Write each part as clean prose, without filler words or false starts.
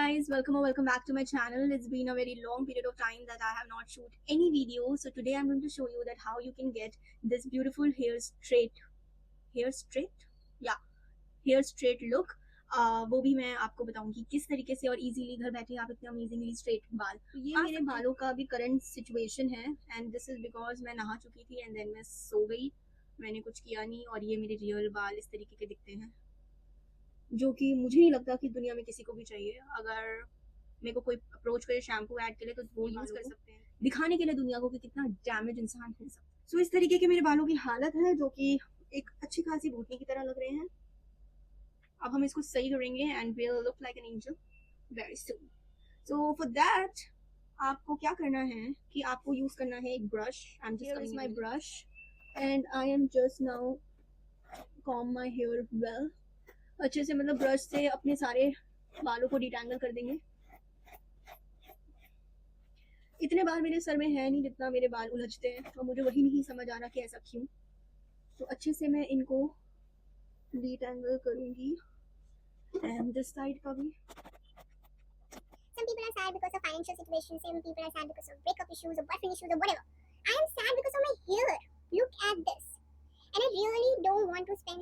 guys, welcome or welcome back to my channel. It's been a very long period of time that I have not shoot any video. So today I'm going to show you that how you can get this beautiful hair straight look. वो भी मैं आपको बताऊंगी किस तरीके से और easily घर बैठे आप इतने अमेजिंगली स्ट्रेट बाल। तो ये मेरे बालों का भी करंट सिचुएशन है एंड दिस इज बिकॉज मैं नहा चुकी थी एंड देन मैं सो गई, मैंने कुछ किया नहीं और ये मेरे रियल बाल इस तरीके के दिखते हैं, जो कि मुझे नहीं लगता कि दुनिया में किसी को भी चाहिए। अगर मेरे को कोई अप्रोच करे शैम्पू ऐड के लिए तो वो यूज कर सकते हैं, दिखाने के लिए दुनिया को कि कितना डैमेज इंसान हो सकता है। सो इस तरीके के मेरे बालों की हालत है जो कि एक अच्छी खासी भूतनी की तरह लग रहे हैं। अब हम इसको सही करेंगे and will look like an angel very soon. So for that आपको क्या करना है कि आपको यूज करना है एक brush. I am just my brush and I am just now comb my hair well. अच्छे से मतलब ब्रश से अपने सारे बालों को डिटैंगल कर देंगे। इतने बाल मेरे सर में है नहीं जितना मेरे बाल उलझते हैं और मुझे वही नहीं समझ आ रहा कि ऐसा क्यों। तो अच्छे से मैं इनको डिटैंगल करूंगी एंड दिस साइड का भी। Some people are sad because of financial situations. Some people are sad because of breakup issues or boyfriend issues or whatever. I am sad because of my hair. Look at this. And I really don't want to spend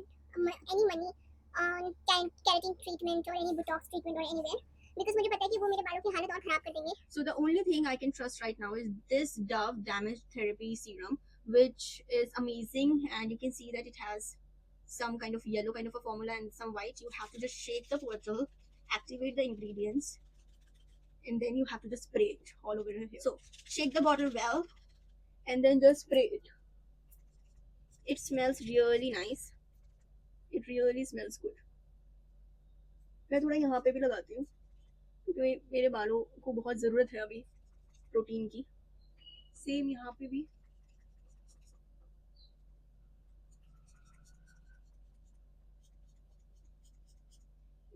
any money on keratin treatment or any Botox treatment or anywhere. Because मुझे पता है कि वो मेरे बालों की हालत और खराब कर देंगे. So the only thing I can trust right now is this Dove Damage Therapy Serum, which is amazing, and you can see that it has some kind of yellow kind of a formula and some white. You have to just shake the bottle, activate the ingredients, and then you have to just spray it all over your hair. So shake the bottle well and then just spray it. It smells really nice. It really smells good. मैं थोड़ा यहाँ पे भी लगाती हूँ क्योंकि मेरे बालों को बहुत ज़रूरत है अभी प्रोटीन की। सेम यहाँ पे भी।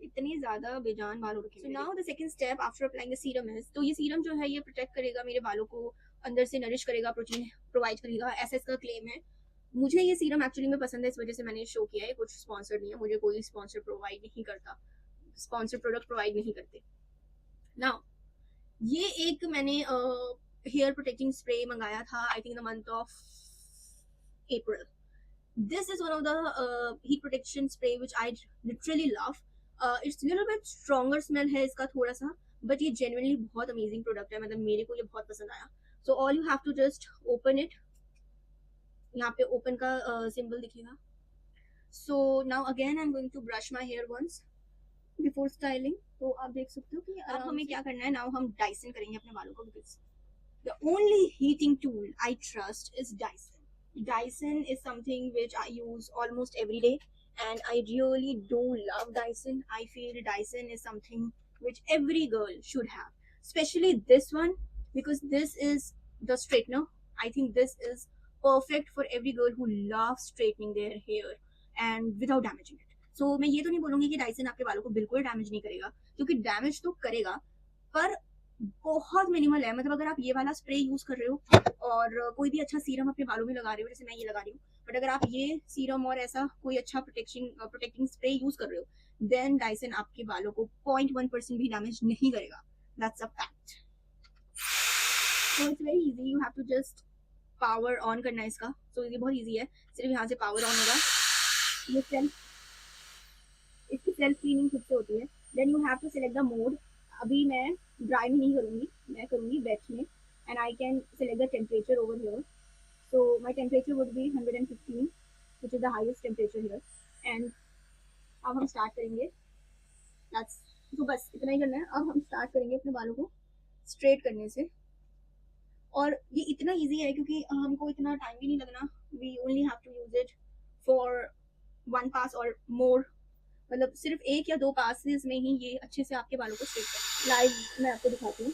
इतने ज़्यादा बेजान बाल हो रखे हैं। So now the second step after applying the serum is, तो ये सीरम जो है ये प्रोटेक्ट करेगा मेरे बालों को, अंदर से नरिश करेगा, प्रोटीन प्रोवाइड करेगा, ऐसा इसका क्लेम है। मुझे ये सीरम एक्चुअली में पसंद है, इस वजह से मैंने शो किया है। कुछ स्पॉन्सर नहीं है, मुझे कोई स्पॉन्सर प्रोवाइड नहीं करता, स्पॉन्सर प्रोडक्ट प्रोवाइड नहीं करते। नाउ ये एक मैंने हेयर प्रोटेक्टिंग स्प्रे मंगाया था I think the month of April. This is one of the heat protection spray which I literally love. It's little bit stronger smell है इसका थोड़ा सा, बट ये जेन्युइनली बहुत अमेजिंग प्रोडक्ट है, मतलब मेरे को ये बहुत पसंद आया। So all you have to just open it. यहाँ पे ओपन का सिंबल दिखेगा। So now again I am going to brush my hair once before styling. तो आप देख सकते हो कि अब हमें क्या करना है। नाउ हम डाइसन करेंगे अपने बालों को, because the only heating tool I trust is Dyson. Dyson is something which I use almost every day and I really do love Dyson. I feel Dyson is something which every girl should have, especially this one, because this is the straightener. I think this is perfect for every girl who loves straightening their hair and without damaging it. So मैं ये तो नहीं बोलूँगी कि Dyson आपके बालों को बिल्कुल डैमेज नहीं करेगा, क्योंकि डैमेज तो करेगा पर बहुत मिनिमल है। मतलब अगर आप ये वाला स्प्रे यूज कर रहे हो और कोई भी अच्छा सीरम अपने बालों में लगा रहे हो, जैसे मैं ये लगा रही हूँ, बट अगर आप ये सीरम और ऐसा कोई अच्छा प्रोटेक्टिंग स्प्रे यूज कर रहे हो, देन डाइसन आपके बालों को 0.1% भी डैमेज नहीं करेगा। That's a fact. So it's very easy, you have to just power on करना है इसका। सो ये बहुत ईजी है, सिर्फ यहाँ से पावर ऑन होगा। ये इसकी सेल्फ क्लीनिंग खुद से होती है। Then you have to select the mode. अभी मैं ड्राई में नहीं करूँगी, मैं करूँगी वेट में, and I can select the temperature over here. So my temperature would be 115 which is the highest temperature here. And अब हम स्टार्ट करेंगे। दैट्स तो बस इतना ही करना है। अब हम स्टार्ट करेंगे अपने बालों को स्ट्रेट करने से, और ये इतना ईजी है क्योंकि हमको इतना टाइम भी नहीं लगना। We only have to use it for 1 pass और मोर, मतलब सिर्फ 1 या 2 पासेस में ही ये अच्छे से आपके बालों को स्ट्रेट कर। लाइव मैं आपको दिखाती हूँ।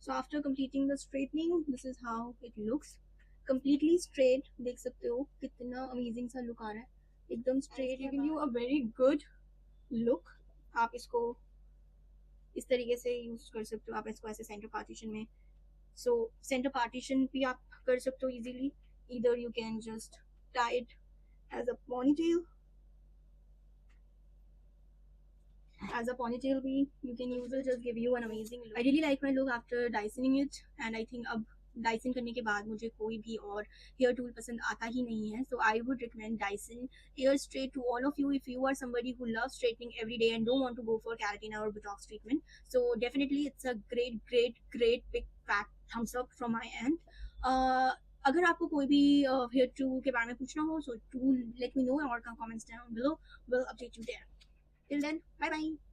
So after completing the straightening, this is how it looks. Completely straight, देख सकते हो कितना अमेजिंग सा लुक आ रहा है, एकदम straight, giving you a very good look. आप इसको इस तरीके से यूज कर सकते हो, आप इसको ऐसे सेंटर पार्टीशन में सो सेंटर पार्टीशन भी आप कर सकते हो easily. Either you can just tie it as a ponytail. As a ponytail भी you can use it, just give you an amazing look. I really like my look after Dysoning it, and I think अब Dyson करने के बाद मुझे कोई भी और hair tool पसंद आता ही नहीं है. So I would recommend Dyson hair straight to all of you if you are somebody who loves straightening every day and don't want to go for keratin or botox treatment. So definitely it's a great big fat thumbs up from my end. अगर आपको कोई भी hair tool के बारे में पूछना हो, so do let me know or comments down below. We'll update you there. Till then, bye bye.